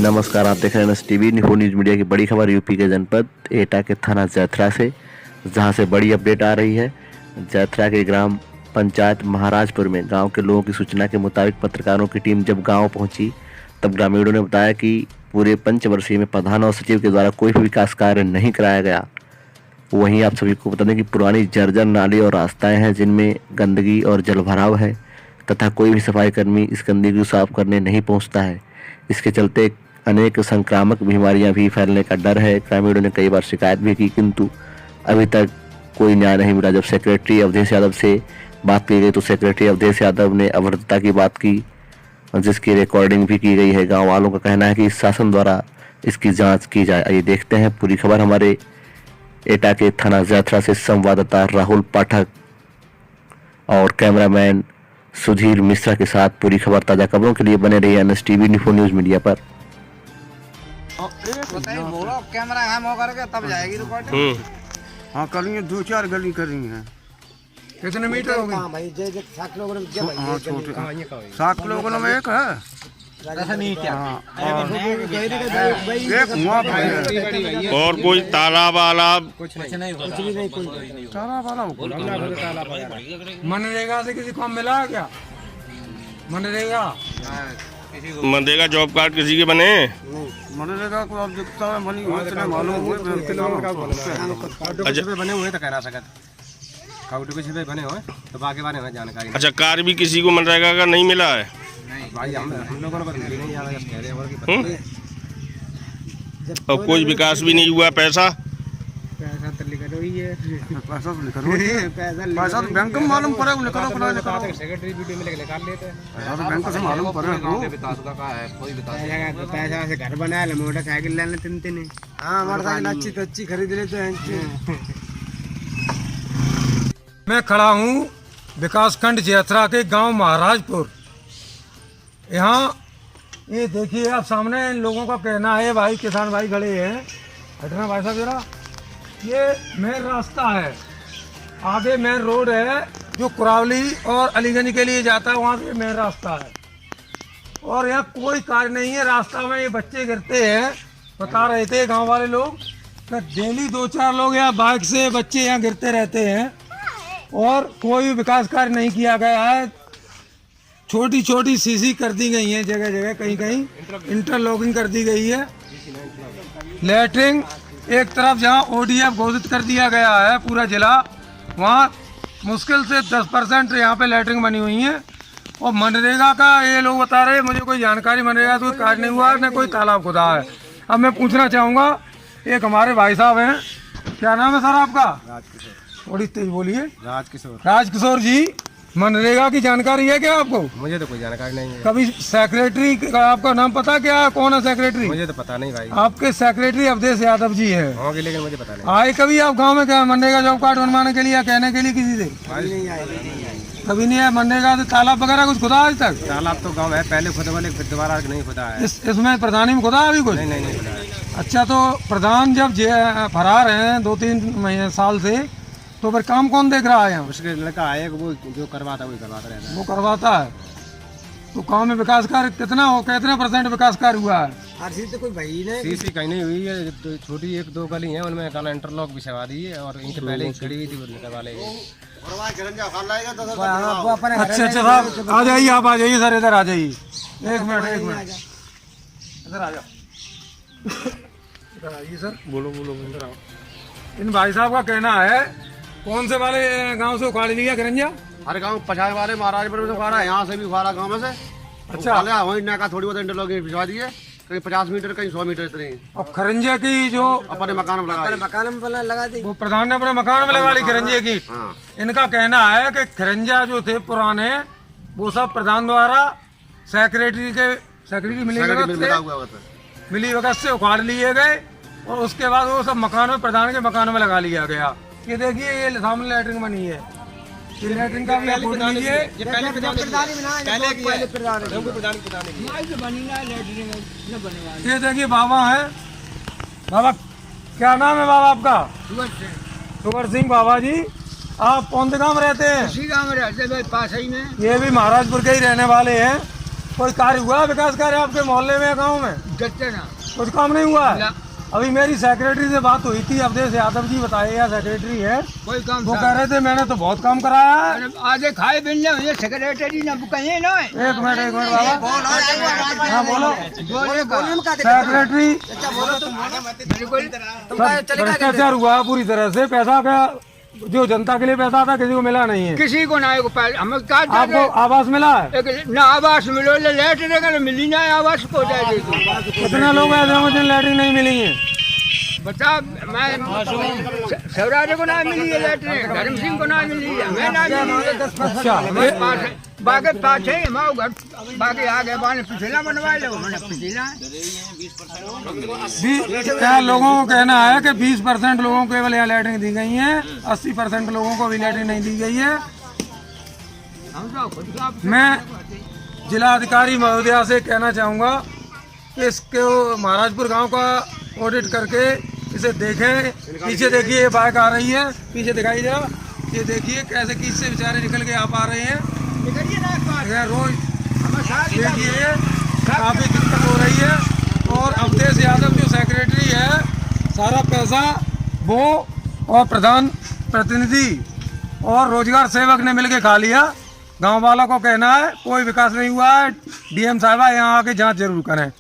नमस्कार, आप देख रहे हैं टीवी न्यूज़ मीडिया की बड़ी खबर यूपी के जनपद एटा के थाना जैथरा से, जहां से बड़ी अपडेट आ रही है। जैथरा के ग्राम पंचायत महाराजपुर में गांव के लोगों की सूचना के मुताबिक पत्रकारों की टीम जब गांव पहुंची तब ग्रामीणों ने बताया कि पूरे पंचवर्षीय में प्रधान और सचिव के द्वारा कोई भी विकास कार्य नहीं कराया गया। वहीं आप सभी को बता दें कि पुरानी जर्जर नाली और रास्ताएं हैं जिनमें गंदगी और जलभराव है तथा कोई भी सफाई कर्मी इस गंदगी को साफ करने नहीं पहुंचता है। इसके चलते अनेक संक्रामक बीमारियां भी फैलने का डर है। ग्रामीणों ने कई बार शिकायत भी की, किंतु अभी तक कोई न्याय नहीं मिला। जब सेक्रेटरी अवधेश यादव से बात की गई तो सेक्रेटरी अवधेश यादव ने अभद्रता की बात की, जिसकी रिकॉर्डिंग भी की गई है। गाँव वालों का कहना है कि शासन द्वारा इसकी जाँच की जाए। आइए देखते हैं पूरी खबर हमारे एटा के थाना जैथरा से संवाददाता राहुल पाठक और कैमरामैन सुधीर मिश्रा के साथ। पूरी खबर ताजा खबरों के लिए बने रहिए एनएसटीवी न्यूज़ मीडिया पर। कैमरा हम होकर के तब जाएगी रिकॉर्डिंग। हाँ करी है, 2-4 गली करी है। कितने मीटर हो गए? हाँ 7 किलोमीटर में एक है। ऐसा नहीं क्या? एक हुआ भाई और कोई तालाब वालाब कुछ नहीं तालाब वाला मनरेगा से किसी को मिला है क्या? मनरेगा मनरेगा जॉब कार्ड किसी के बने? मनरेगा को अब दिखता है बनी हुई इतने मालूम हुए अच्छा बने हुए तो कह रहा सकत काउंटर के छपे बने हुए तो बाकी बारे में जानकारी। अच्छा, कार्य भी किसी को मनरेगा का नहीं मिला है? भाई हम लोगों ने मिली नहीं ज्यादा कह रहे हैं और कोई विकास भी नहीं हुआ। पैसा तो लिखा हुई है, पैसा तो लिखा पैसा तो बैंक में मालूम पड़े सेक्रेटरी वीडियो में निकाल लेते हैं। पैसा तो बैंक से मालूम पड़े पैसा से घर बनाया मोटरसाइकिल लेने 3 हाँ मोटरसाइकिल अच्छी खरीद लेते हैं। मैं खड़ा हूँ विकासखंड जैथरा के गांव महाराजपुर। यहाँ ये देखिए आप सामने इन लोगों का कहना है, भाई किसान भाई खड़े हैं, हटना भाई साहब जरा, ये मेन रास्ता है, आगे मेन रोड है जो कुरावली और अलीगंज के लिए जाता है, वहाँ से मेन रास्ता है और यहाँ कोई कार्य नहीं है। रास्ता में ये बच्चे गिरते हैं, बता रहे थे गांव वाले लोग कि डेली 2-4 लोग यहाँ बाइक से बच्चे यहाँ गिरते रहते हैं और कोई विकास कार्य नहीं किया गया है। छोटी छोटी सीसी कर दी गई है, जगह जगह कहीं कहीं इंटरलॉकिंग कर दी गई है। लैटरिंग एक तरफ जहां ओडीएफ घोषित कर दिया गया है पूरा जिला, वहां मुश्किल से 10% यहाँ पे लैटरिंग बनी हुई है। और मनरेगा का ये लोग बता रहे हैं, मुझे कोई जानकारी मनरेगा तो कोई कार्य नहीं हुआ है, न कोई तालाब खुदा है। अब मैं पूछना चाहूँगा, एक हमारे भाई साहब हैं, क्या नाम है सर आपका? थोड़ी तेज बोलिए। राजकिशोर जी, मनरेगा की जानकारी है क्या आपको? मुझे तो कोई जानकारी नहीं है। कभी सेक्रेटरी का आपका नाम पता क्या है? कौन है सेक्रेटरी? मुझे तो पता नहीं भाई। आपके सेक्रेटरी अवधेश यादव जी हैं। होंगे लेकिन मुझे पता नहीं। आए कभी आप गांव में क्या मनरेगा जॉब कार्ड बनवाने के लिए या कहने के लिए किसी से? नहीं आए। कभी नहीं आया। मनरेगा से तालाब वगैरह कुछ खुदा आज तक? तालाब तो गाँव है, पहले खुदा वाले फिर दोबारा नहीं खुदा है। इसमें प्रधानी में खुदा अभी कुछ? नहीं खुदा है। अच्छा, तो प्रधान जब फरार हैं 2-3 साल से, तो फिर काम कौन देख रहा है यहाँ? उसके लड़का है वो जो करवाता वही करवाता रहता है। वो करवाता है। तो गाँव में विकास कार्य कितना % विकास कार्य हुआ है? तो कोई भाई नहीं, सीसी कहीं नहीं हुई है। तो छोटी 1-2 गली है, उनमें कहना इंटरलॉक बिछवा दी है और इनके पहले खड़ी हुई थी वो करवा लेंगे। अच्छा साहब, आ जाइए, आप आ जाइए सर, इधर आ जाइए। एक मिनट इधर आ जाओ। इधर आइए सर। बोलो इधर आओ। इन भाई साहब का कहना है, कौन से वाले गांव से उखाड़ लिया गरंजा? हर गांव 50 वाले महाराजपुर में से उखाड़ा है, यहाँ से भी उखाड़ा गांव में से। अच्छा, वही नाका थोड़ी बहुत इंटरलॉकिंग भिजवा दिए, कहीं 50 मीटर कहीं 100 मीटर इतने। और खरंजे की जो अपने मकान में लगा दी, वो प्रधान ने अपने मकान में लगा ली खरंजे की। इनका कहना है कि खरंजा जो थे पुराने, वो सब प्रधान द्वारा सेक्रेटरी मिली वक्त से उखाड़ लिए गए और उसके बाद वो सब मकान में प्रधान के मकान में लगा लिया गया। ये देखिए, ये सामने लैटरिन बनी है, ये लैटरिन का भी ये देखिए बाबा है। बाबा क्या नाम है बाबा आपका? सुगर सिंह। बाबा जी, आप कौन से गाँव में रहते हैं? उसी गाँव में रहते हैं, पास ही में। ये भी महाराजपुर के ही रहने वाले हैं। कोई कार्य हुआ, विकास कार्य आपके मोहल्ले में, गांव में? कुछ काम नहीं हुआ है। अभी मेरी सेक्रेटरी से बात हुई थी, अवधेश यादव जी बताए, या सेक्रेटरी है, कोई काम वो कह रहे थे मैंने तो बहुत काम कराया है। आधे खाए बिन ये सेक्रेटरी ना कहीं ना है। एक मिनट बाबा, हाँ बोलो। सेक्रेटरी भ्रष्टाचार हुआ पूरी तरह से, पैसा का जो जनता के लिए पैसा था किसी को मिला नहीं है। किसी को ना हमें आपको आवास मिला है? ना आवास मिलो, लेटर मिली ना आवास को जाए। कितने लोग ऐसे हैं जिन लैटरिन नहीं मिली है? बता, मैं सौराज को ना मिली है लेटर, धर्म सिंह को ना मिली है, मैं ना मिली है। अच्छा, बाकी पास है हमारे घर, बाकी आगे बाने पिछला बनवा लो, मैंने पिछला। क्या लोगों को कहना है कि 20% लोगों को केवल यहाँ लैटरिन दी गई है, 80% लोगों को भी लैटरिन नहीं दी गई है। मैं जिला अधिकारी महोदया से कहना चाहूँगा कि इसको महाराजपुर गांव का ऑडिट करके इसे देखें। पीछे देखिए ये बाइक आ रही है, पीछे दिखाई दे, ये देखिए कैसे किस से बेचारे निकल के आप आ रहे हैं। रोज देखिए काफ़ी दिक्कत हो रही है। और अवधेश यादव जो सेक्रेटरी है, सारा पैसा वो और प्रधान प्रतिनिधि और रोजगार सेवक ने मिलके खा लिया। गांव वालों को कहना है कोई विकास नहीं हुआ है, डीएम साहब यहाँ आके जांच जरूर करें।